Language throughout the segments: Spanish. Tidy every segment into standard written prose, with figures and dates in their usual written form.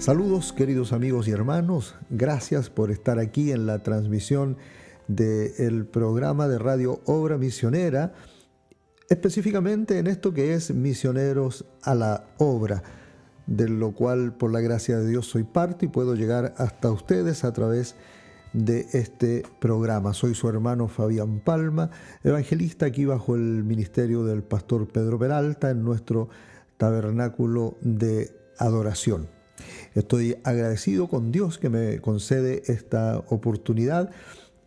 Saludos queridos amigos y hermanos, gracias por estar aquí en la transmisión del programa de Radio Obra Misionera, específicamente en esto que es Misioneros a la Obra, de lo cual por la gracia de Dios soy parte y puedo llegar hasta ustedes a través de este programa. Soy su hermano Fabián Palma, evangelista aquí bajo el ministerio del pastor Pedro Peralta en nuestro tabernáculo de adoración. Estoy agradecido con Dios que me concede esta oportunidad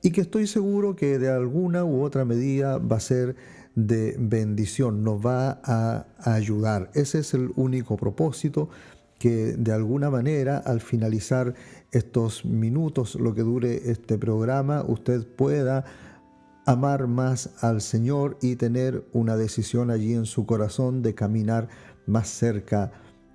y que estoy seguro que de alguna u otra medida va a ser de bendición, nos va a ayudar. Ese es el único propósito, que de alguna manera al finalizar estos minutos, lo que dure este programa, usted pueda amar más al Señor y tener una decisión allí en su corazón de caminar más cerca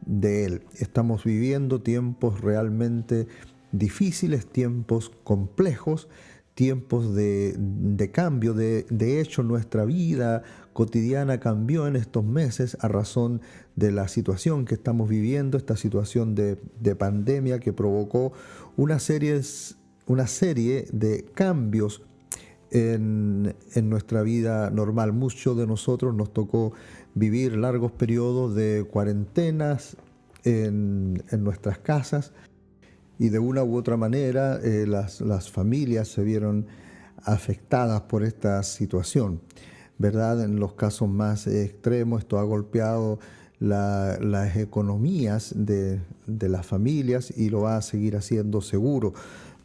de Él. Estamos viviendo tiempos realmente difíciles, tiempos complejos, tiempos de cambio. De hecho, nuestra vida cotidiana cambió en estos meses a razón de la situación que estamos viviendo, esta situación de pandemia que provocó una serie de cambios en nuestra vida normal. Muchos de nosotros nos tocó vivir largos periodos de cuarentenas en nuestras casas y de una u otra manera las familias se vieron afectadas por esta situación, ¿verdad? En los casos más extremos esto ha golpeado las economías de las familias y lo va a seguir haciendo seguro,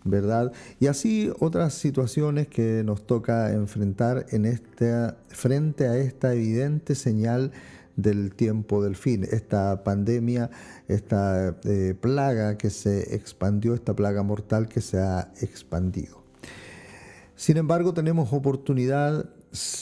¿verdad? Y así otras situaciones que nos toca enfrentar frente a esta evidente señal del tiempo del fin, esta pandemia, esta plaga que se expandió, esta plaga mortal que se ha expandido. Sin embargo, tenemos oportunidad,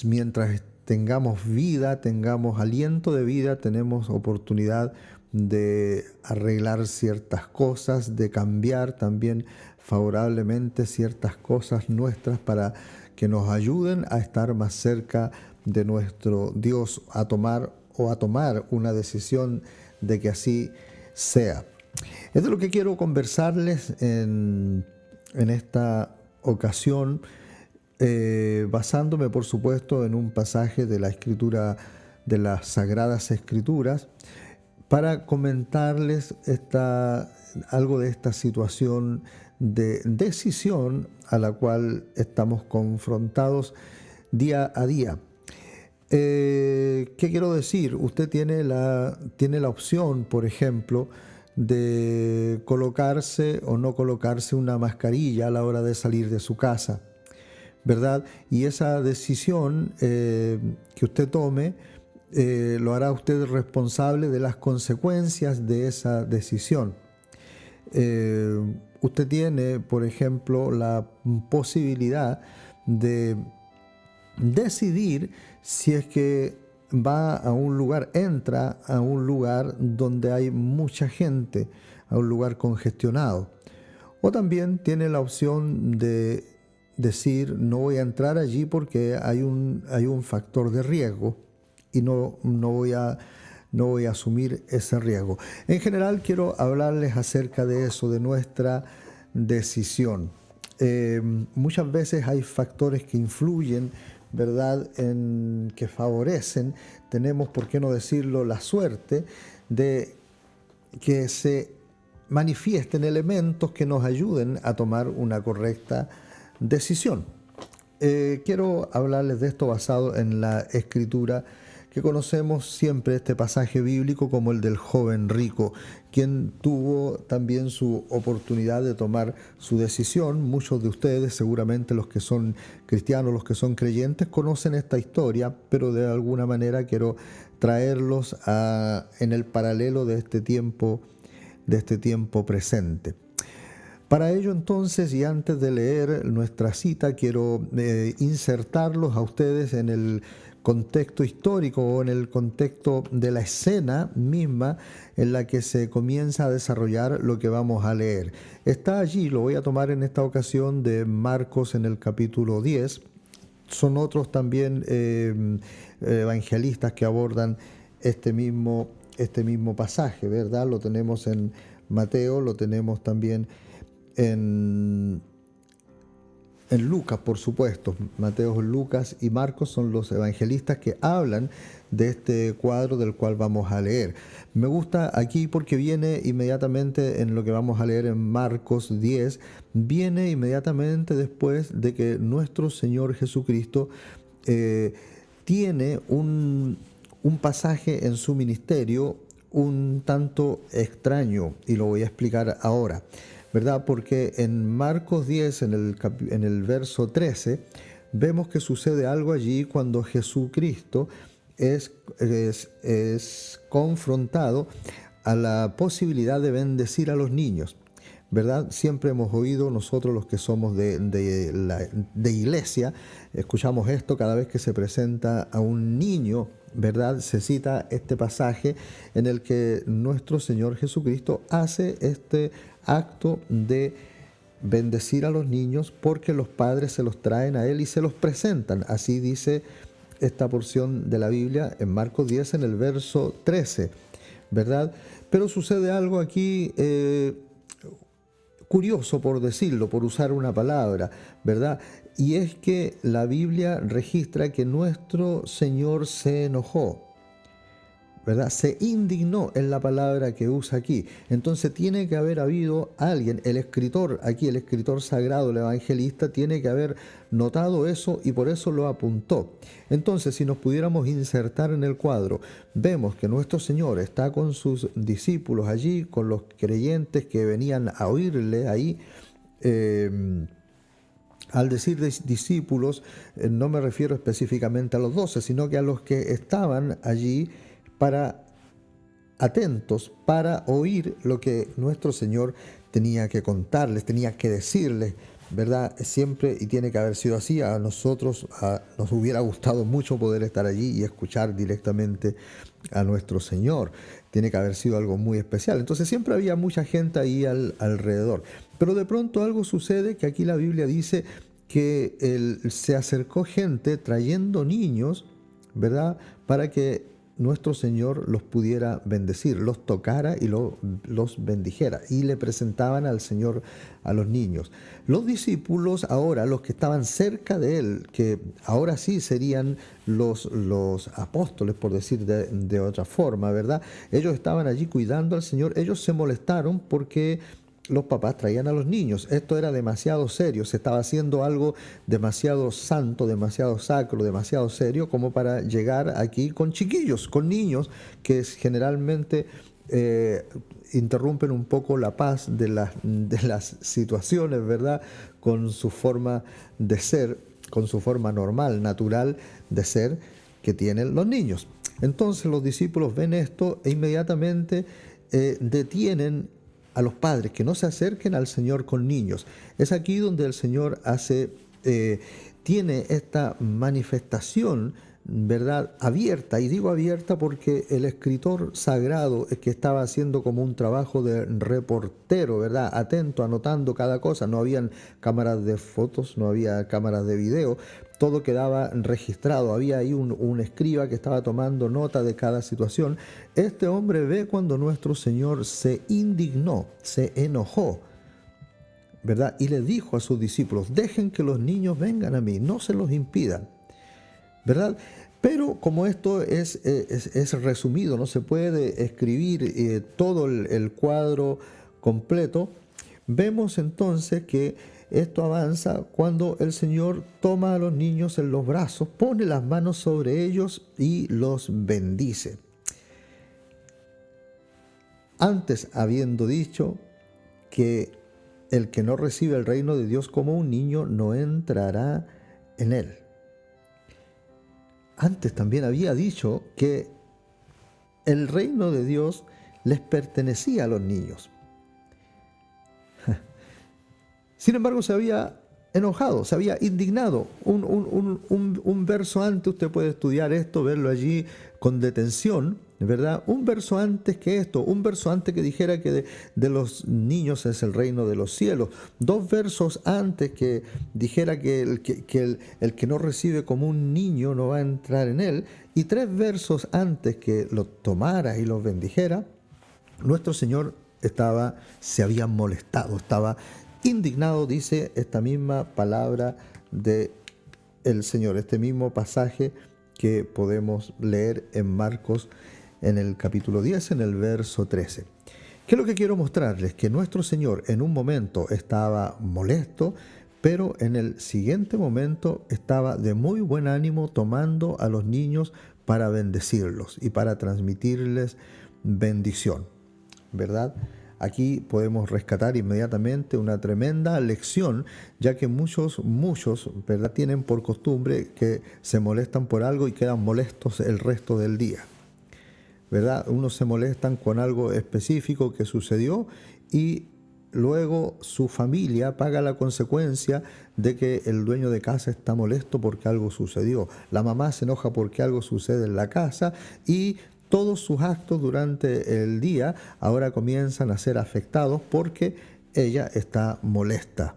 mientras tengamos vida, tengamos aliento de vida, tenemos oportunidad de arreglar ciertas cosas, de cambiar también favorablemente ciertas cosas nuestras para que nos ayuden a estar más cerca de nuestro Dios, a tomar una decisión de que así sea. Es de lo que quiero conversarles en esta ocasión, basándome por supuesto en un pasaje de la Escritura, de las Sagradas Escrituras, para comentarles algo de esta situación de decisión a la cual estamos confrontados día a día. ¿Qué quiero decir? Usted tiene la opción, por ejemplo, de colocarse o no colocarse una mascarilla a la hora de salir de su casa, ¿verdad? Y esa decisión que usted tome lo hará usted responsable de las consecuencias de esa decisión. Usted tiene, por ejemplo, la posibilidad de decidir si es que entra a un lugar donde hay mucha gente, a un lugar congestionado. O también tiene la opción de decir, no voy a entrar allí porque hay un factor de riesgo y no voy a asumir ese riesgo. En general quiero hablarles acerca de eso, de nuestra decisión. Muchas veces hay factores que influyen, ¿verdad?, que favorecen, tenemos, por qué no decirlo, la suerte de que se manifiesten elementos que nos ayuden a tomar una correcta decisión. Quiero hablarles de esto basado en la Escritura, que conocemos siempre este pasaje bíblico como el del joven rico, quien tuvo también su oportunidad de tomar su decisión. Muchos de ustedes, seguramente los que son cristianos, los que son creyentes, conocen esta historia, pero de alguna manera quiero traerlos en el paralelo de este tiempo presente. Para ello entonces, y antes de leer nuestra cita, quiero insertarlos a ustedes en el contexto histórico o en el contexto de la escena misma en la que se comienza a desarrollar lo que vamos a leer. Está allí, lo voy a tomar en esta ocasión de Marcos en el capítulo 10. Son otros también evangelistas que abordan este mismo pasaje, ¿verdad? Lo tenemos en Mateo, lo tenemos también en Lucas, por supuesto. Mateo, Lucas y Marcos son los evangelistas que hablan de este cuadro del cual vamos a leer. Me gusta aquí porque viene inmediatamente en lo que vamos a leer en Marcos 10, viene inmediatamente después de que nuestro Señor Jesucristo tiene un pasaje en su ministerio un tanto extraño, y lo voy a explicar ahora, ¿verdad? Porque en Marcos 10, en el verso 13, vemos que sucede algo allí cuando Jesucristo es confrontado a la posibilidad de bendecir a los niños, ¿verdad? Siempre hemos oído nosotros los que somos de iglesia, escuchamos esto cada vez que se presenta a un niño, ¿verdad? Se cita este pasaje en el que nuestro Señor Jesucristo hace este acto de bendecir a los niños porque los padres se los traen a Él y se los presentan. Así dice esta porción de la Biblia en Marcos 10 en el verso 13, ¿verdad? Pero sucede algo aquí curioso, por decirlo, por usar una palabra, ¿verdad? Y es que la Biblia registra que nuestro Señor se enojó, ¿verdad? Se indignó en la palabra que usa aquí. Entonces tiene que haber habido alguien, el escritor aquí, el escritor sagrado, el evangelista, tiene que haber notado eso y por eso lo apuntó. Entonces, si nos pudiéramos insertar en el cuadro, vemos que nuestro Señor está con sus discípulos allí, con los creyentes que venían a oírle ahí. Al decir discípulos, no me refiero específicamente a los 12, sino que a los que estaban allí atentos para oír lo que nuestro Señor tenía que contarles, tenía que decirles, ¿verdad? Siempre, y tiene que haber sido así, a nosotros nos hubiera gustado mucho poder estar allí y escuchar directamente a nuestro Señor. Tiene que haber sido algo muy especial. Entonces siempre había mucha gente ahí alrededor. Pero de pronto algo sucede que aquí la Biblia dice que se acercó gente trayendo niños, ¿verdad? Para que nuestro Señor los pudiera bendecir, los tocara y los bendijera. Y le presentaban al Señor a los niños. Los discípulos ahora, los que estaban cerca de Él, que ahora sí serían los apóstoles, por decir de otra forma, ¿verdad? Ellos estaban allí cuidando al Señor. Ellos se molestaron porque los papás traían a los niños. Esto era demasiado serio, se estaba haciendo algo demasiado santo, demasiado sacro, demasiado serio como para llegar aquí con chiquillos, con niños que generalmente interrumpen un poco la paz de las situaciones, ¿verdad? Con su forma de ser, con su forma normal, natural de ser que tienen los niños. Entonces los discípulos ven esto e inmediatamente detienen a los padres que no se acerquen al Señor con niños. Es aquí donde el Señor tiene esta manifestación, ¿verdad? Abierta, y digo abierta porque el escritor sagrado es que estaba haciendo como un trabajo de reportero, ¿verdad? Atento, anotando cada cosa. No habían cámaras de fotos, no había cámaras de video. Todo quedaba registrado. Había ahí un escriba que estaba tomando nota de cada situación. Este hombre ve cuando nuestro Señor se indignó, se enojó, ¿verdad? Y le dijo a sus discípulos: dejen que los niños vengan a mí, no se los impidan, ¿verdad? Pero como esto es resumido, no se puede escribir todo el cuadro completo, vemos entonces que esto avanza cuando el Señor toma a los niños en los brazos, pone las manos sobre ellos y los bendice. Antes habiendo dicho que el que no recibe el reino de Dios como un niño no entrará en él. Antes también había dicho que el reino de Dios les pertenecía a los niños. Sin embargo, se había enojado, se había indignado. Un verso antes, usted puede estudiar esto, verlo allí con detención, ¿verdad? Un verso antes que esto, un verso antes que dijera que de los niños es el reino de los cielos. 2 versos antes que dijera que el que no recibe como un niño no va a entrar en él. Y 3 versos antes que lo tomara y los bendijera, nuestro Señor se había molestado, estaba indignado, dice esta misma palabra de el Señor, este mismo pasaje que podemos leer en Marcos en el capítulo 10, en el verso 13. ¿Qué es lo que quiero mostrarles? Que nuestro Señor en un momento estaba molesto, pero en el siguiente momento estaba de muy buen ánimo tomando a los niños para bendecirlos y para transmitirles bendición, ¿verdad? Aquí podemos rescatar inmediatamente una tremenda lección, ya que muchos, ¿verdad?, tienen por costumbre que se molestan por algo y quedan molestos el resto del día, ¿verdad? Unos se molestan con algo específico que sucedió y luego su familia paga la consecuencia de que el dueño de casa está molesto porque algo sucedió. La mamá se enoja porque algo sucede en la casa y todos sus actos durante el día ahora comienzan a ser afectados porque ella está molesta.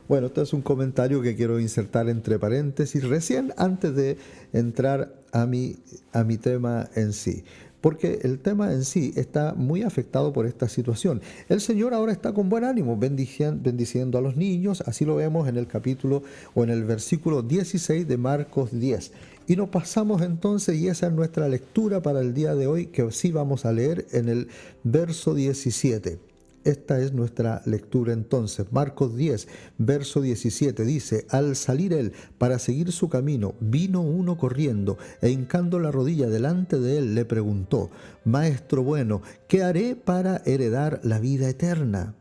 Bueno, esto es un comentario que quiero insertar entre paréntesis recién antes de entrar a mi tema en sí. Porque el tema en sí está muy afectado por esta situación. El Señor ahora está con buen ánimo, bendiciendo a los niños. Así lo vemos en el capítulo o en el versículo 16 de Marcos 10. Y nos pasamos entonces, y esa es nuestra lectura para el día de hoy, que sí vamos a leer en el verso 17. Esta es nuestra lectura entonces. Marcos 10, verso 17 dice: al salir él para seguir su camino, vino uno corriendo e hincando la rodilla delante de él le preguntó: Maestro bueno, ¿qué haré para heredar la vida eterna?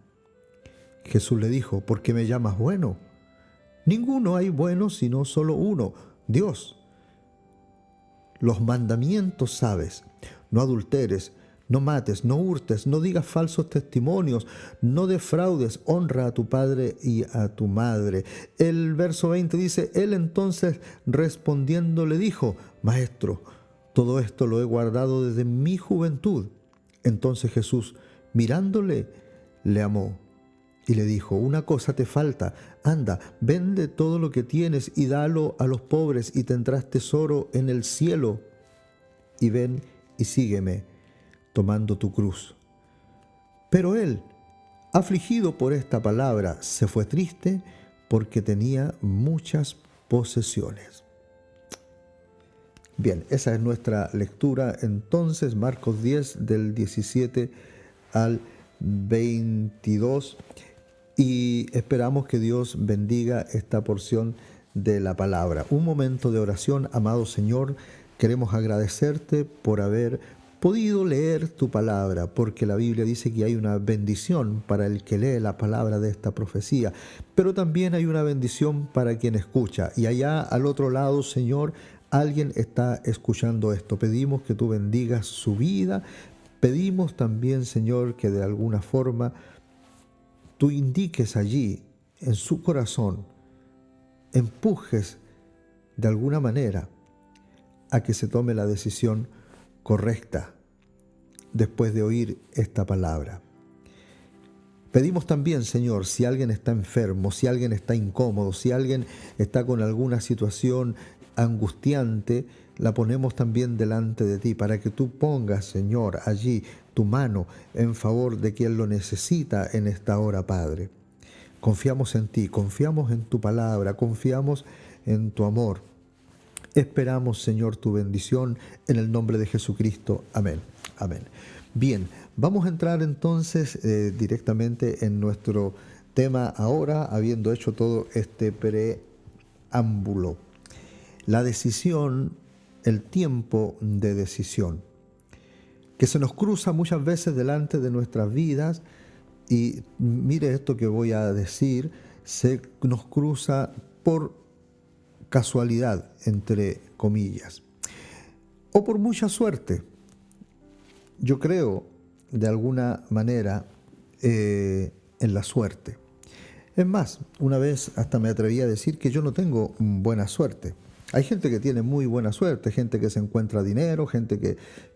Jesús le dijo: ¿por qué me llamas bueno? Ninguno hay bueno sino solo uno, Dios. Los mandamientos sabes: no adulteres, no mates, no hurtes, no digas falsos testimonios, no defraudes, honra a tu padre y a tu madre. El verso 20 dice: él entonces respondiendo le dijo: Maestro, todo esto lo he guardado desde mi juventud. Entonces Jesús, mirándole, le amó y le dijo: una cosa te falta, anda, vende todo lo que tienes y dalo a los pobres y tendrás tesoro en el cielo. Y ven y sígueme, tomando tu cruz. Pero él, afligido por esta palabra, se fue triste porque tenía muchas posesiones. Bien, esa es nuestra lectura entonces, Marcos 10 del 17 al 22, y esperamos que Dios bendiga esta porción de la palabra. Un momento de oración. Amado Señor, queremos agradecerte por haber podido leer tu palabra, porque la Biblia dice que hay una bendición para el que lee la palabra de esta profecía, pero también hay una bendición para quien escucha. Y allá al otro lado, Señor, alguien está escuchando esto. Pedimos que tú bendigas su vida. Pedimos también, Señor, que de alguna forma tú indiques allí, en su corazón, empujes de alguna manera a que se tome la decisión correcta después de oír esta palabra. Pedimos también, Señor, si alguien está enfermo, si alguien está incómodo, si alguien está con alguna situación angustiante, la ponemos también delante de ti para que tú pongas, Señor, allí tu mano en favor de quien lo necesita en esta hora, Padre. Confiamos en ti, confiamos en tu palabra, confiamos en tu amor. Esperamos, Señor, tu bendición en el nombre de Jesucristo. Amén. Amén. Bien, vamos a entrar entonces directamente en nuestro tema ahora, habiendo hecho todo este preámbulo. La decisión, el tiempo de decisión, que se nos cruza muchas veces delante de nuestras vidas. Y mire esto que voy a decir, se nos cruza por casualidad, entre comillas, o por mucha suerte. Yo creo, de alguna manera, en la suerte. Es más, una vez hasta me atreví a decir que yo no tengo buena suerte. Hay gente que tiene muy buena suerte, gente que se encuentra dinero, gente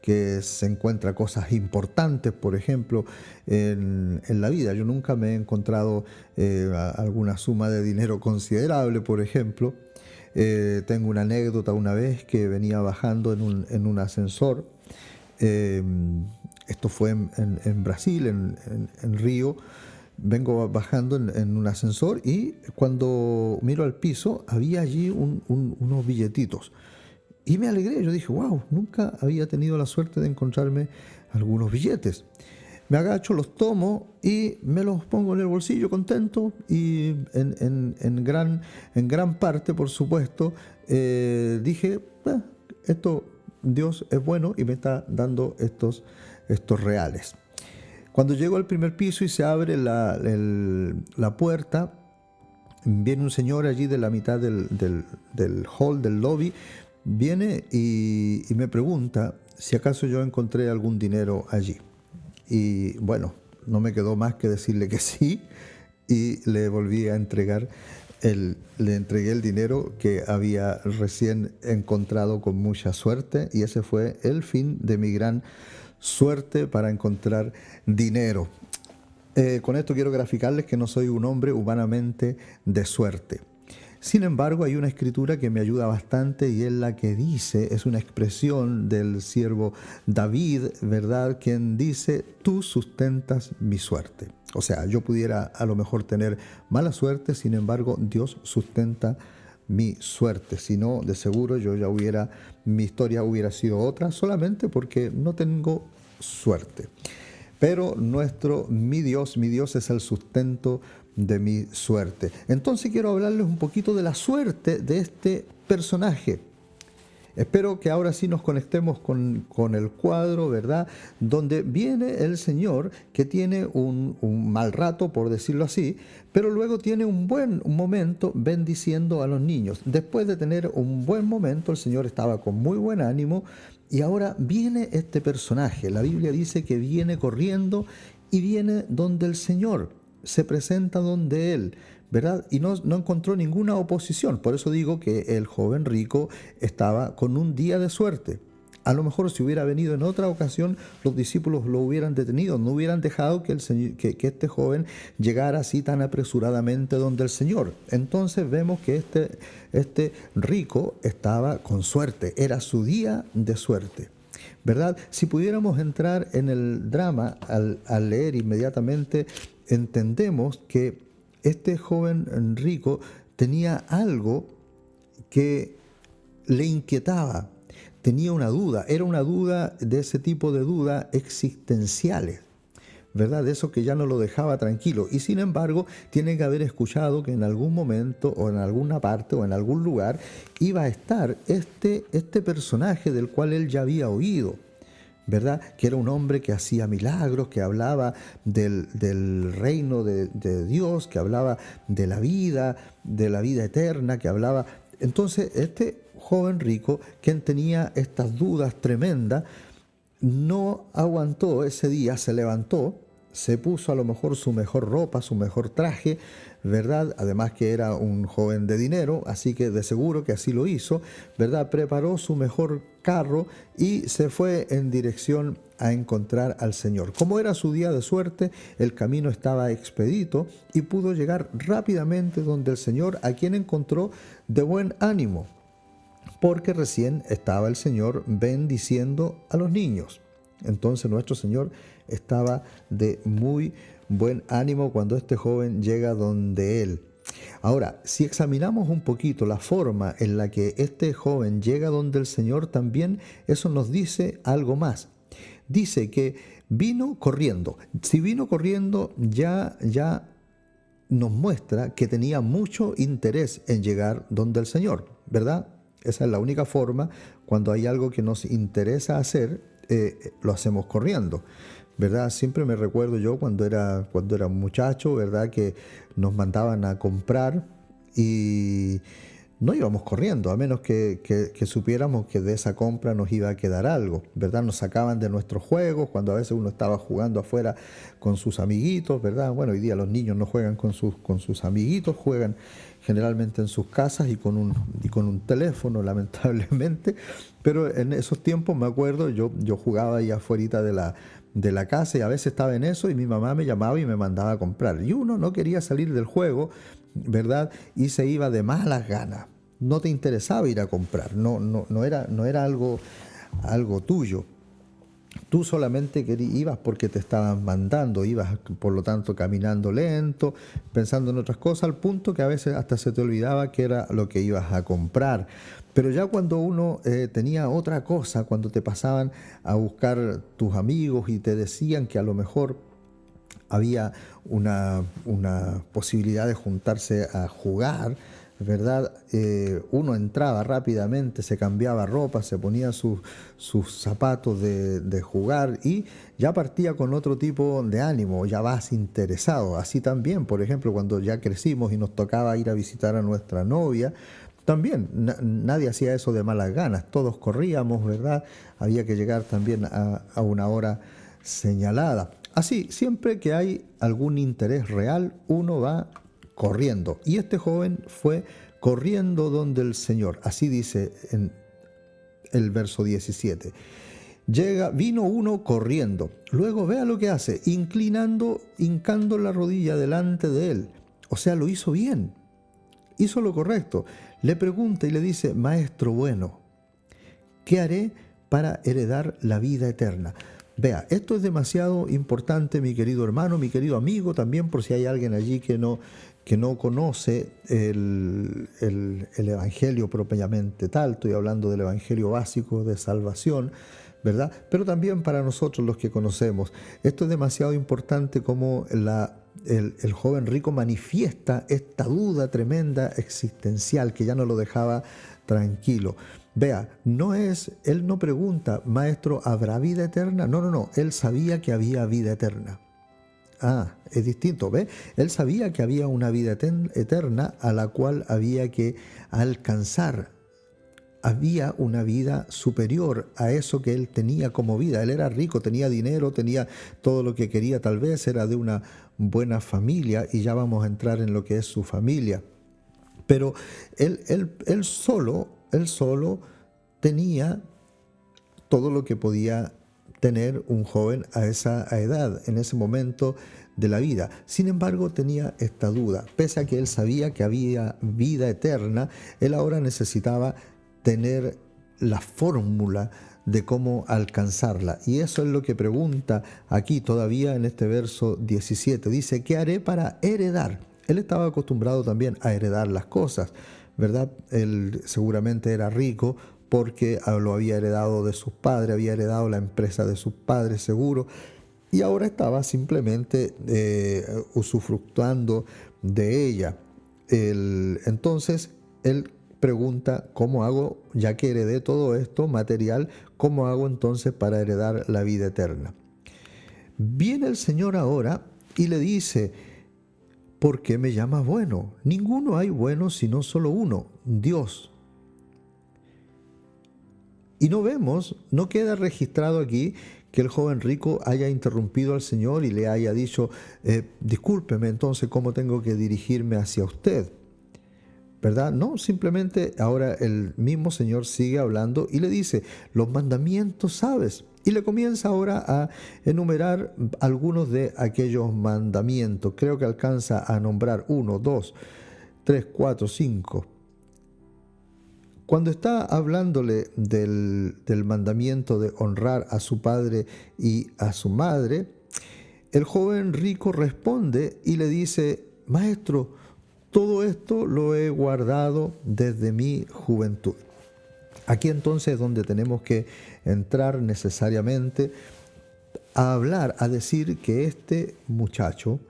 que se encuentra cosas importantes, por ejemplo, en la vida. Yo nunca me he encontrado alguna suma de dinero considerable, por ejemplo. Tengo una anécdota una vez que venía bajando en un ascensor Esto fue en Brasil, en Río. Vengo bajando en un ascensor y cuando miro al piso había allí unos billetitos. Y me alegré, yo dije, wow, nunca había tenido la suerte de encontrarme algunos billetes. Me agacho, los tomo y me los pongo en el bolsillo contento y en gran parte, por supuesto, dije, esto Dios es bueno y me está dando estos reales. Cuando llego al primer piso y se abre la puerta, viene un señor allí de la mitad del hall, del lobby, viene y me pregunta si acaso yo encontré algún dinero allí. Y bueno, no me quedó más que decirle que sí y le volví a entregar le entregué el dinero que había recién encontrado con mucha suerte y ese fue el fin de mi gran suerte para encontrar dinero. Con esto quiero graficarles que no soy un hombre humanamente de suerte. Sin embargo, hay una escritura que me ayuda bastante y es la que dice, es una expresión del siervo David, ¿verdad? Quien dice, tú sustentas mi suerte. O sea, yo pudiera a lo mejor tener mala suerte, sin embargo, Dios sustenta mi suerte. Si no, de seguro mi historia hubiera sido otra, solamente porque no tengo suerte. Pero mi Dios es el sustento de mi suerte. Entonces quiero hablarles un poquito de la suerte de este personaje. Espero que ahora sí nos conectemos con el cuadro, ¿verdad? Donde viene el Señor que tiene un mal rato, por decirlo así, pero luego tiene un buen momento bendiciendo a los niños. Después de tener un buen momento, el Señor estaba con muy buen ánimo y ahora viene este personaje. La Biblia dice que viene corriendo y viene donde el Señor, se presenta donde Él, ¿verdad? Y no encontró ninguna oposición. Por eso digo que el joven rico estaba con un día de suerte. A lo mejor si hubiera venido en otra ocasión, los discípulos lo hubieran detenido, no hubieran dejado que este joven llegara así tan apresuradamente donde el Señor. Entonces vemos que este rico estaba con suerte, era su día de suerte, ¿verdad? Si pudiéramos entrar en el drama al leer inmediatamente, entendemos que este joven rico tenía algo que le inquietaba, tenía una duda, era una duda de ese tipo de dudas existenciales, ¿verdad? De eso que ya no lo dejaba tranquilo. Y sin embargo, tiene que haber escuchado que en algún momento o en alguna parte o en algún lugar iba a estar este personaje del cual él ya había oído, ¿verdad? Que era un hombre que hacía milagros, que hablaba del reino de Dios, que hablaba de la vida eterna, que hablaba... Entonces, este joven rico, quien tenía estas dudas tremendas, no aguantó ese día, se levantó, se puso a lo mejor su mejor ropa, su mejor traje, ¿verdad? Además que era un joven de dinero, así que de seguro que así lo hizo, ¿verdad? Preparó su mejor carro y se fue en dirección a encontrar al Señor. Como era su día de suerte, el camino estaba expedito y pudo llegar rápidamente donde el Señor, a quien encontró de buen ánimo, porque recién estaba el Señor bendiciendo a los niños. Entonces nuestro Señor estaba de muy buen ánimo cuando este joven llega donde Él. Ahora, si examinamos un poquito la forma en la que este joven llega donde el Señor, también eso nos dice algo más. Dice que vino corriendo. Si vino corriendo, ya nos muestra que tenía mucho interés en llegar donde el Señor, ¿verdad? Esa es la única forma. Cuando hay algo que nos interesa hacer, lo hacemos corriendo, ¿verdad? Siempre me recuerdo yo cuando era un muchacho, ¿verdad? Que nos mandaban a comprar y no íbamos corriendo, a menos que supiéramos que de esa compra nos iba a quedar algo, ¿verdad? Nos sacaban de nuestros juegos, cuando a veces uno estaba jugando afuera con sus amiguitos, ¿verdad? Bueno, hoy día los niños no juegan con sus amiguitos, juegan generalmente en sus casas y con un teléfono, lamentablemente. Pero en esos tiempos me acuerdo, yo jugaba ahí afuera de la casa y a veces estaba en eso y mi mamá me llamaba y me mandaba a comprar. Y uno no quería salir del juego, ¿verdad? Y se iba de malas ganas. No te interesaba ir a comprar, no era algo tuyo. Tú solamente ibas porque te estaban mandando, ibas por lo tanto caminando lento, pensando en otras cosas, al punto que a veces hasta se te olvidaba que era lo que ibas a comprar. Pero ya cuando uno tenía otra cosa, cuando te pasaban a buscar tus amigos y te decían que a lo mejor había una posibilidad de juntarse a jugar, ¿verdad? Uno entraba rápidamente, se cambiaba ropa, se ponía sus zapatos de jugar y ya partía con otro tipo de ánimo, ya vas interesado. Así también, por ejemplo, cuando ya crecimos y nos tocaba ir a visitar a nuestra novia, también nadie hacía eso de malas ganas, todos corríamos, ¿verdad? Había que llegar también a una hora señalada. Así, siempre que hay algún interés real, uno va corriendo. Y este joven fue corriendo donde el Señor. Así dice en el verso 17. Vino uno corriendo. Luego vea lo que hace, hincando la rodilla delante de él. O sea, lo hizo bien, hizo lo correcto. Le pregunta y le dice: Maestro bueno, ¿qué haré para heredar la vida eterna? Vea, esto es demasiado importante, mi querido hermano, mi querido amigo, también por si hay alguien allí que no conoce el Evangelio propiamente tal. Estoy hablando del Evangelio básico de salvación, ¿verdad? Pero también para nosotros los que conocemos. Esto es demasiado importante como el joven rico manifiesta esta duda tremenda existencial que ya no lo dejaba tranquilo. Vea, él no pregunta: Maestro, ¿habrá vida eterna? No, él sabía que había vida eterna. Es distinto, ¿ve? Él sabía que había una vida eterna a la cual había que alcanzar. Había una vida superior a eso que él tenía como vida. Él era rico, tenía dinero, tenía todo lo que quería, tal vez era de una buena familia, y ya vamos a entrar en lo que es su familia. Pero él solo tenía todo lo que podía tener un joven a esa edad, en ese momento de la vida. Sin embargo, tenía esta duda. Pese a que él sabía que había vida eterna, él ahora necesitaba tener la fórmula de cómo alcanzarla. Y eso es lo que pregunta aquí todavía en este verso 17. Dice: ¿qué haré para heredar? Él estaba acostumbrado también a heredar las cosas, ¿verdad? Él seguramente era rico porque lo había heredado de sus padres, había heredado la empresa de sus padres seguro, y ahora estaba simplemente usufructuando de ella. Entonces, él pregunta: ¿cómo hago, ya que heredé todo esto material, cómo hago entonces para heredar la vida eterna? Viene el Señor ahora y le dice: ¿por qué me llamas bueno? Ninguno hay bueno sino solo uno, Dios. Y no queda registrado aquí que el joven rico haya interrumpido al Señor y le haya dicho: discúlpeme, entonces, ¿cómo tengo que dirigirme hacia usted? ¿Verdad? No, simplemente ahora el mismo Señor sigue hablando y le dice: los mandamientos sabes. Y le comienza ahora a enumerar algunos de aquellos mandamientos. Creo que alcanza a nombrar 1, 2, 3, 4, 5. Cuando está hablándole del mandamiento de honrar a su padre y a su madre, el joven rico responde y le dice: Maestro, todo esto lo he guardado desde mi juventud. Aquí entonces es donde tenemos que entrar necesariamente a hablar, a decir que este muchacho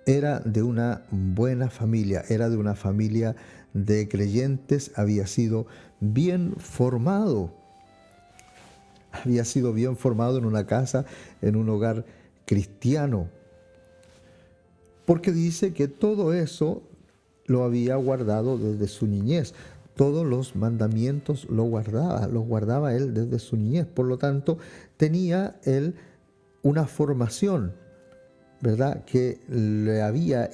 era de una buena familia, era de una familia de creyentes, había sido bien formado en una casa, en un hogar cristiano, porque dice que todo eso lo había guardado desde su niñez. Todos los mandamientos los guardaba él desde su niñez. Por lo tanto, tenía él una formación, ¿verdad?, que le había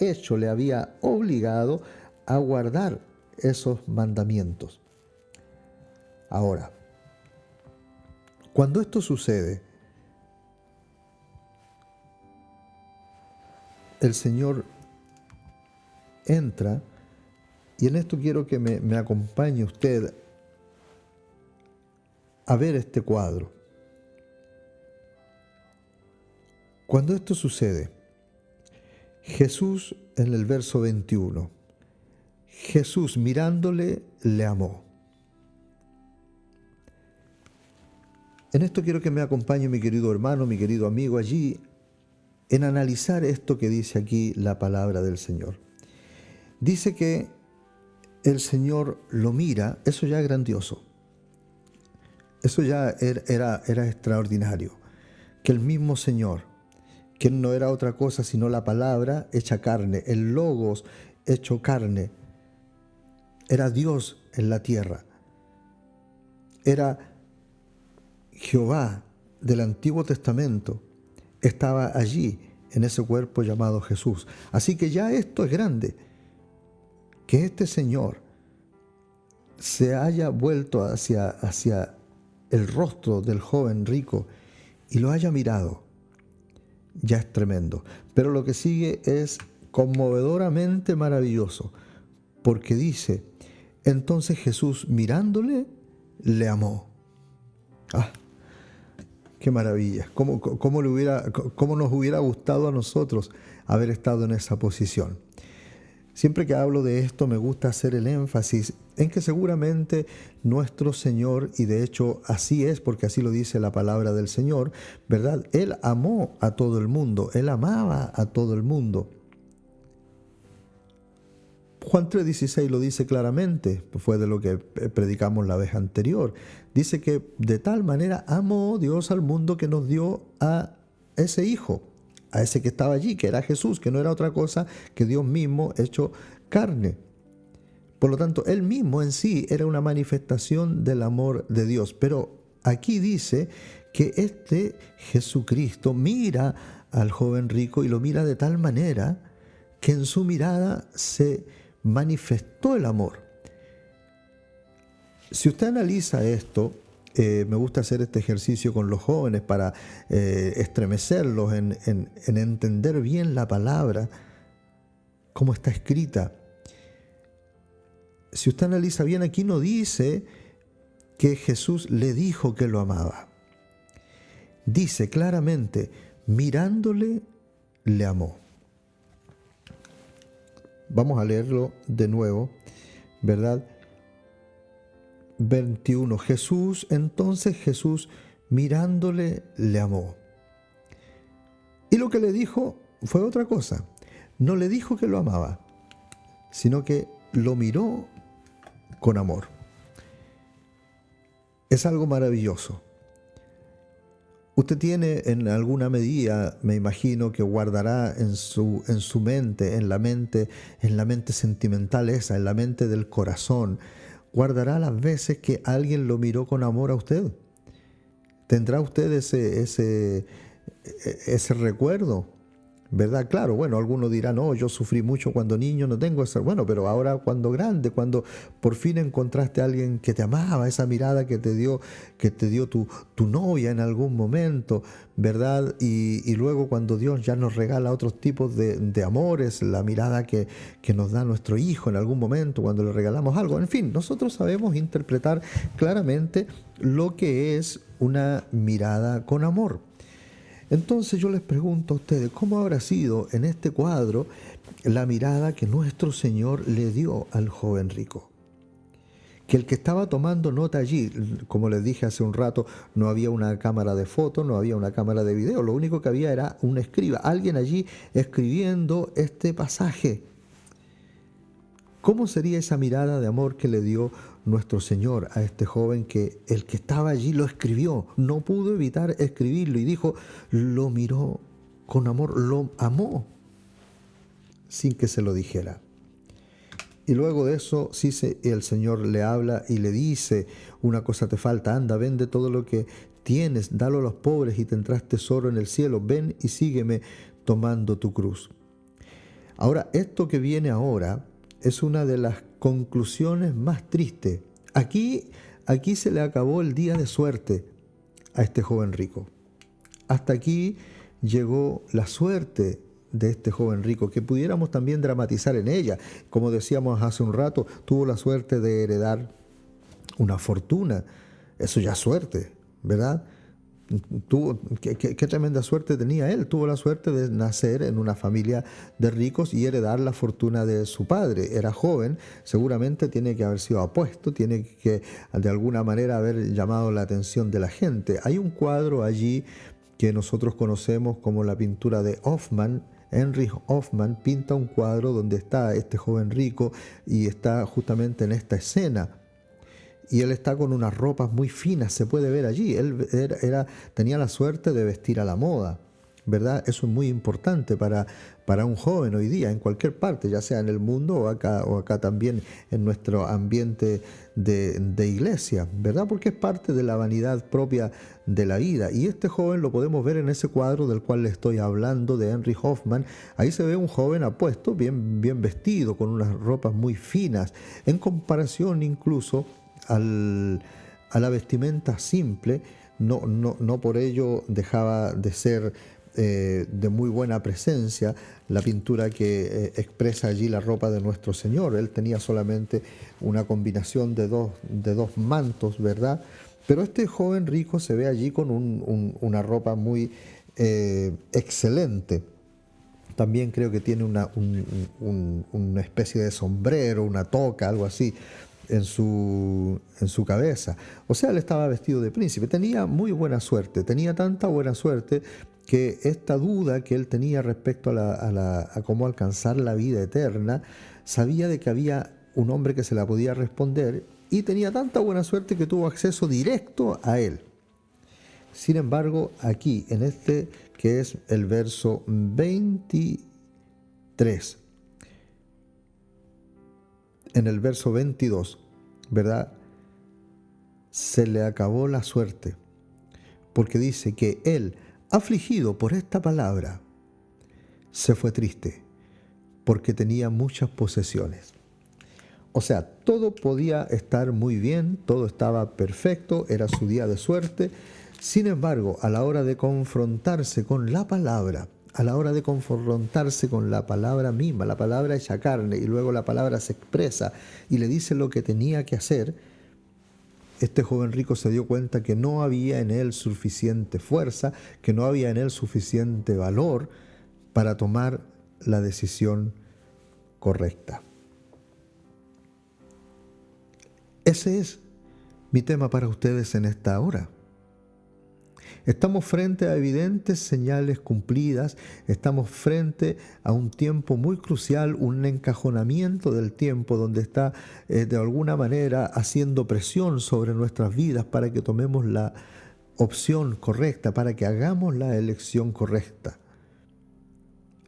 obligado a guardar esos mandamientos. Ahora, cuando esto sucede, el Señor entra, y en esto quiero que me acompañe usted a ver este cuadro. Cuando esto sucede, Jesús en el verso 21, Jesús mirándole le amó. En esto quiero que me acompañe mi querido hermano, mi querido amigo allí, en analizar esto que dice aquí la palabra del Señor. Dice que el Señor lo mira, eso ya es grandioso. Eso ya era extraordinario. Que el mismo Señor, que no era otra cosa sino la palabra hecha carne, el Logos hecho carne, era Dios en la tierra. Era Jehová del Antiguo Testamento, estaba allí en ese cuerpo llamado Jesús. Así que ya esto es grande, que este Señor se haya vuelto hacia el rostro del joven rico y lo haya mirado, ya es tremendo. Pero lo que sigue es conmovedoramente maravilloso, porque dice, entonces Jesús mirándole, le amó. ¡Ah! ¡Qué maravilla! ¿Cómo nos hubiera gustado a nosotros haber estado en esa posición? Siempre que hablo de esto me gusta hacer el énfasis en que seguramente nuestro Señor, y de hecho así es porque así lo dice la palabra del Señor, ¿verdad? Él amó a todo el mundo, Él amaba a todo el mundo. Juan 3:16 lo dice claramente, fue de lo que predicamos la vez anterior. Dice que de tal manera amó Dios al mundo que nos dio a ese Hijo, a ese que estaba allí, que era Jesús, que no era otra cosa que Dios mismo hecho carne. Por lo tanto, Él mismo en sí era una manifestación del amor de Dios. Pero aquí dice que este Jesucristo mira al joven rico y lo mira de tal manera que en su mirada se manifestó el amor. Si usted analiza esto, me gusta hacer este ejercicio con los jóvenes para estremecerlos en entender bien la palabra, cómo está escrita. Si usted analiza bien, aquí no dice que Jesús le dijo que lo amaba. Dice claramente, mirándole, le amó. Vamos a leerlo de nuevo, ¿verdad? 21. Entonces Jesús mirándole le amó. Y lo que le dijo fue otra cosa. No le dijo que lo amaba, sino que lo miró con amor. Es algo maravilloso. Usted tiene en alguna medida, me imagino, que guardará en su mente, en la mente sentimental esa, en la mente del corazón, guardará las veces que alguien lo miró con amor a usted. ¿Tendrá usted ese recuerdo? ¿Verdad? Claro, bueno, algunos dirán, no, yo sufrí mucho cuando niño, no tengo eso. Bueno, pero ahora cuando grande, cuando por fin encontraste a alguien que te amaba, esa mirada que te dio tu novia en algún momento, ¿verdad? Y luego cuando Dios ya nos regala otros tipos de amores, la mirada que nos da nuestro hijo en algún momento, cuando le regalamos algo. En fin, nosotros sabemos interpretar claramente lo que es una mirada con amor. Entonces yo les pregunto a ustedes, ¿cómo habrá sido en este cuadro la mirada que nuestro Señor le dio al joven rico? Que el que estaba tomando nota allí, como les dije hace un rato, no había una cámara de foto, no había una cámara de video, lo único que había era un escriba, alguien allí escribiendo este pasaje. ¿Cómo sería esa mirada de amor que le dio nuestro Señor a este joven que el que estaba allí lo escribió? No pudo evitar escribirlo y dijo, lo miró con amor, lo amó sin que se lo dijera. Y luego de eso, sí, el Señor le habla y le dice, una cosa te falta, anda, vende todo lo que tienes, dalo a los pobres y tendrás tesoro en el cielo, ven y sígueme tomando tu cruz. Ahora, esto que viene ahora es una de las conclusiones más tristes. Aquí se le acabó el día de suerte a este joven rico. Hasta aquí llegó la suerte de este joven rico, que pudiéramos también dramatizar en ella. Como decíamos hace un rato, tuvo la suerte de heredar una fortuna. Eso ya es suerte, ¿verdad? qué tremenda suerte tenía él. Tuvo la suerte de nacer en una familia de ricos y heredar la fortuna de su padre. Era joven, seguramente tiene que haber sido apuesto, tiene que de alguna manera haber llamado la atención de la gente. Hay un cuadro allí que nosotros conocemos como la pintura de Hoffmann. Heinrich Hoffmann pinta un cuadro donde está este joven rico y está justamente en esta escena. Y él está con unas ropas muy finas, se puede ver allí. Él tenía la suerte de vestir a la moda, ¿verdad? Eso es muy importante para un joven hoy día, en cualquier parte, ya sea en el mundo o acá también en nuestro ambiente de iglesia, ¿verdad? Porque es parte de la vanidad propia de la vida. Y este joven lo podemos ver en ese cuadro del cual le estoy hablando, de Heinrich Hoffmann. Ahí se ve un joven apuesto, bien vestido, con unas ropas muy finas, en comparación incluso a la vestimenta simple. No por ello dejaba de ser de muy buena presencia la pintura que expresa allí la ropa de nuestro Señor. Él tenía solamente una combinación de dos mantos, ¿verdad? Pero este joven rico se ve allí con una ropa muy excelente. También creo que tiene una especie de sombrero, una toca, algo así, en su cabeza. O sea, él estaba vestido de príncipe. Tenía muy buena suerte. Tenía tanta buena suerte que esta duda que él tenía respecto a cómo alcanzar la vida eterna, sabía de que había un hombre que se la podía responder y tenía tanta buena suerte que tuvo acceso directo a él. Sin embargo, aquí, en este que es el verso 23, en el verso 22, ¿verdad? Se le acabó la suerte, porque dice que él, afligido por esta palabra, se fue triste, porque tenía muchas posesiones. O sea, todo podía estar muy bien, todo estaba perfecto, era su día de suerte. Sin embargo, a la hora de confrontarse con la palabra, a la hora de confrontarse con la palabra misma, la palabra hecha carne, y luego la palabra se expresa y le dice lo que tenía que hacer, este joven rico se dio cuenta que no había en él suficiente fuerza, que no había en él suficiente valor para tomar la decisión correcta. Ese es mi tema para ustedes en esta hora. Estamos frente a evidentes señales cumplidas, estamos frente a un tiempo muy crucial, un encajonamiento del tiempo donde está de alguna manera haciendo presión sobre nuestras vidas para que tomemos la opción correcta, para que hagamos la elección correcta.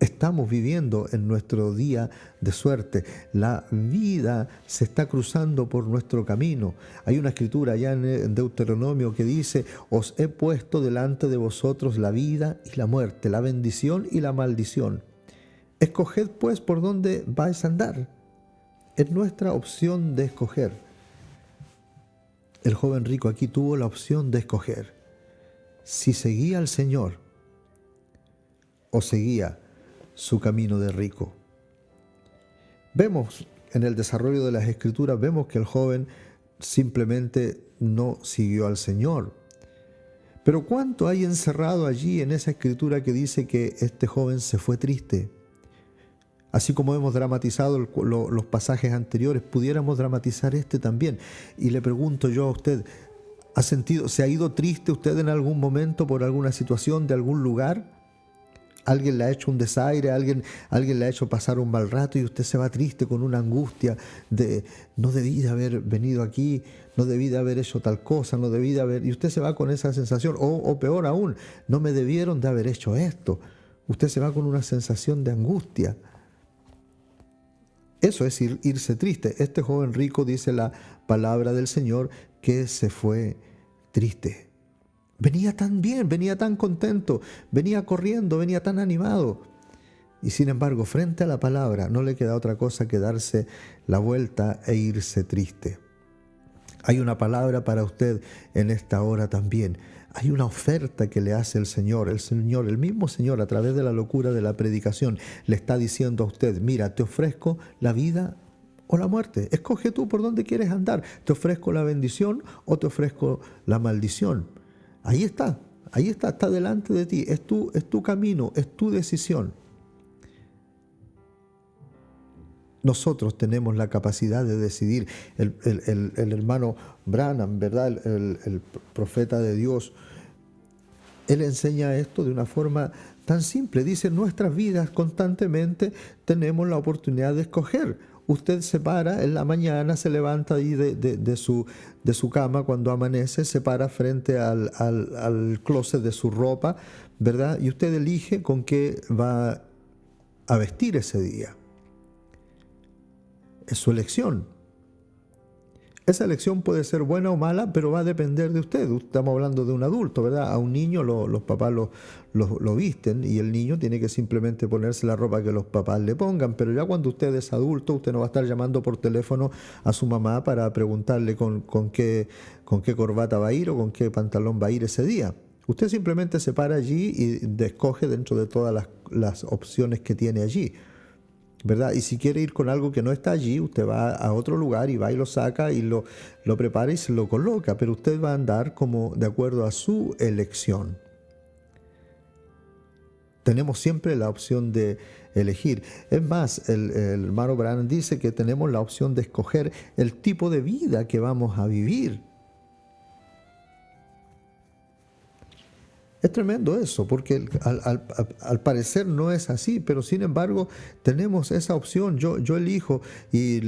Estamos viviendo en nuestro día de suerte. La vida se está cruzando por nuestro camino. Hay una escritura allá en Deuteronomio que dice: os he puesto delante de vosotros la vida y la muerte, la bendición y la maldición. Escoged pues por dónde vais a andar. Es nuestra opción de escoger. El joven rico aquí tuvo la opción de escoger si seguía al Señor o seguía su camino de rico. Vemos en el desarrollo de las Escrituras, vemos que el joven simplemente no siguió al Señor. Pero ¿cuánto hay encerrado allí en esa Escritura que dice que este joven se fue triste? Así como hemos dramatizado los pasajes anteriores, pudiéramos dramatizar este también. Y le pregunto yo a usted, ¿se ha ido triste usted en algún momento por alguna situación de algún lugar? Alguien le ha hecho un desaire, alguien le ha hecho pasar un mal rato y usted se va triste con una angustia de no debí de haber venido aquí, no debí de haber hecho tal cosa, no debí de haber... Y usted se va con esa sensación, o peor aún, no me debieron de haber hecho esto. Usted se va con una sensación de angustia. Eso es irse triste. Este joven rico, dice la palabra del Señor, que se fue triste. Venía tan bien, venía tan contento, venía corriendo, venía tan animado. Y sin embargo, frente a la palabra, no le queda otra cosa que darse la vuelta e irse triste. Hay una palabra para usted en esta hora también. Hay una oferta que le hace el Señor, el mismo Señor, a través de la locura de la predicación, le está diciendo a usted: mira, te ofrezco la vida o la muerte. Escoge tú por dónde quieres andar. Te ofrezco la bendición o te ofrezco la maldición. Ahí está. Ahí está delante de ti. Es tu camino, es tu decisión. Nosotros tenemos la capacidad de decidir. El hermano Branham, ¿verdad? El profeta de Dios, él enseña esto de una forma tan simple. Dice, en nuestras vidas constantemente tenemos la oportunidad de escoger. Usted se para en la mañana, se levanta ahí de su cama cuando amanece, se para frente al closet de su ropa, ¿verdad? Y usted elige con qué va a vestir ese día. Es su elección. Esa elección puede ser buena o mala, pero va a depender de usted. Estamos hablando de un adulto, ¿verdad? A un niño los papás lo visten y el niño tiene que simplemente ponerse la ropa que los papás le pongan. Pero ya cuando usted es adulto, usted no va a estar llamando por teléfono a su mamá para preguntarle con qué corbata va a ir o con qué pantalón va a ir ese día. Usted simplemente se para allí y escoge dentro de todas las opciones que tiene allí, ¿verdad? Y si quiere ir con algo que no está allí, usted va a otro lugar y va y lo saca y lo prepara y se lo coloca, pero usted va a andar como de acuerdo a su elección. Tenemos siempre la opción de elegir. Es más, el hermano Branham dice que tenemos la opción de escoger el tipo de vida que vamos a vivir. Es tremendo eso, porque al parecer no es así, pero sin embargo tenemos esa opción. Yo elijo, y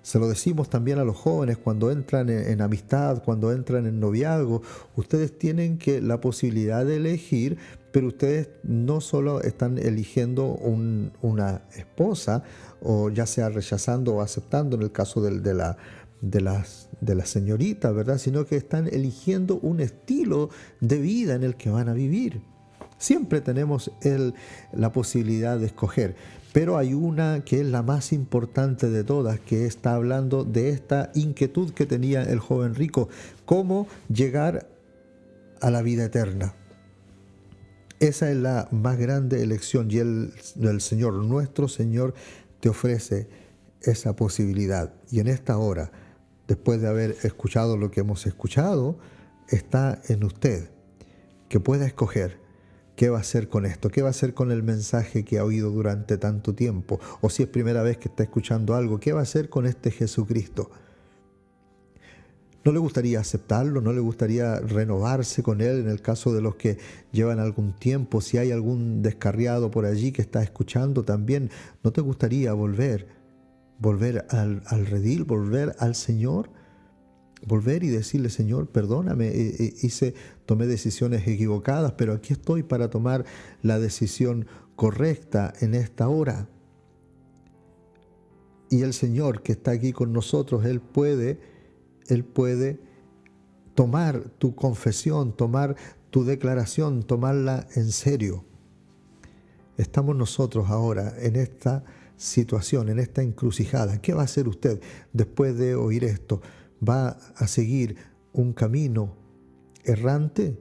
se lo decimos también a los jóvenes cuando entran en amistad, cuando entran en noviazgo. Ustedes tienen la posibilidad de elegir, pero ustedes no solo están eligiendo una esposa, o ya sea rechazando o aceptando en el caso de las señoritas, ¿verdad? Sino que están eligiendo un estilo de vida en el que van a vivir. Siempre tenemos la posibilidad de escoger, pero hay una que es la más importante de todas, que está hablando de esta inquietud que tenía el joven rico: cómo llegar a la vida eterna. Esa es la más grande elección, y el Señor, nuestro Señor, te ofrece esa posibilidad. Y en esta hora, después de haber escuchado lo que hemos escuchado, está en usted que pueda escoger qué va a hacer con esto, qué va a hacer con el mensaje que ha oído durante tanto tiempo, o si es primera vez que está escuchando algo, qué va a hacer con este Jesucristo. ¿No le gustaría aceptarlo? ¿No le gustaría renovarse con Él en el caso de los que llevan algún tiempo? Si hay algún descarriado por allí que está escuchando también, ¿no te gustaría volver al redil, volver al Señor? Volver y decirle: Señor, perdóname, tomé decisiones equivocadas, pero aquí estoy para tomar la decisión correcta en esta hora. Y el Señor que está aquí con nosotros, Él puede tomar tu confesión, tomar tu declaración, tomarla en serio. Estamos nosotros ahora en esta situación, en esta encrucijada. ¿Qué va a hacer usted después de oír esto? ¿Va a seguir un camino errante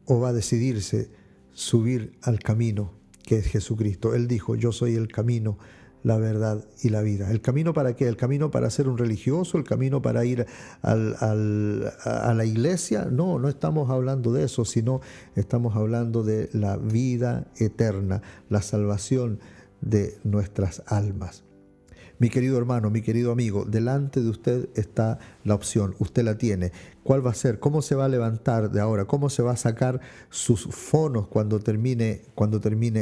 o va a decidirse subir al camino que es Jesucristo? Él dijo: yo soy el camino, la verdad y la vida. ¿El camino para qué? ¿El camino para ser un religioso? ¿El camino para ir a la iglesia? No estamos hablando de eso, sino estamos hablando de la vida eterna, la salvación de nuestras almas. Mi querido hermano, mi querido amigo, delante de usted está la opción, usted la tiene. ¿Cuál va a ser? ¿Cómo se va a levantar de ahora? ¿Cómo se va a sacar sus fonos cuando termine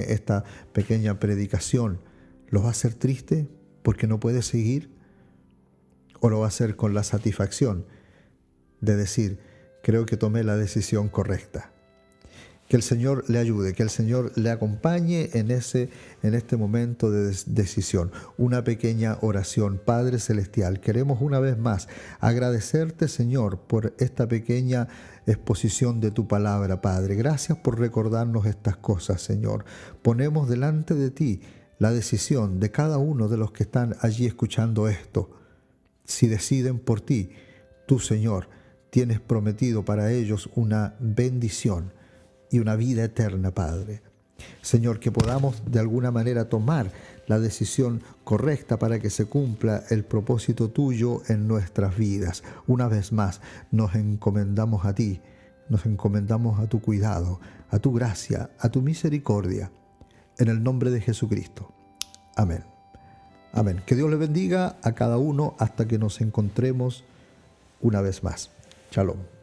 esta pequeña predicación? ¿Lo va a hacer triste porque no puede seguir? ¿O lo va a hacer con la satisfacción de decir: creo que tomé la decisión correcta? Que el Señor le ayude, que el Señor le acompañe en este momento de decisión. Una pequeña oración. Padre Celestial, queremos una vez más agradecerte, Señor, por esta pequeña exposición de tu palabra, Padre. Gracias por recordarnos estas cosas, Señor. Ponemos delante de ti la decisión de cada uno de los que están allí escuchando esto. Si deciden por ti, tú, Señor, tienes prometido para ellos una bendición y una vida eterna, Padre. Señor, que podamos de alguna manera tomar la decisión correcta para que se cumpla el propósito tuyo en nuestras vidas. Una vez más, nos encomendamos a ti. nos encomendamos a tu cuidado, a tu gracia, a tu misericordia, en el nombre de Jesucristo. Amén. Amén. Que Dios le bendiga a cada uno hasta que nos encontremos una vez más. Shalom.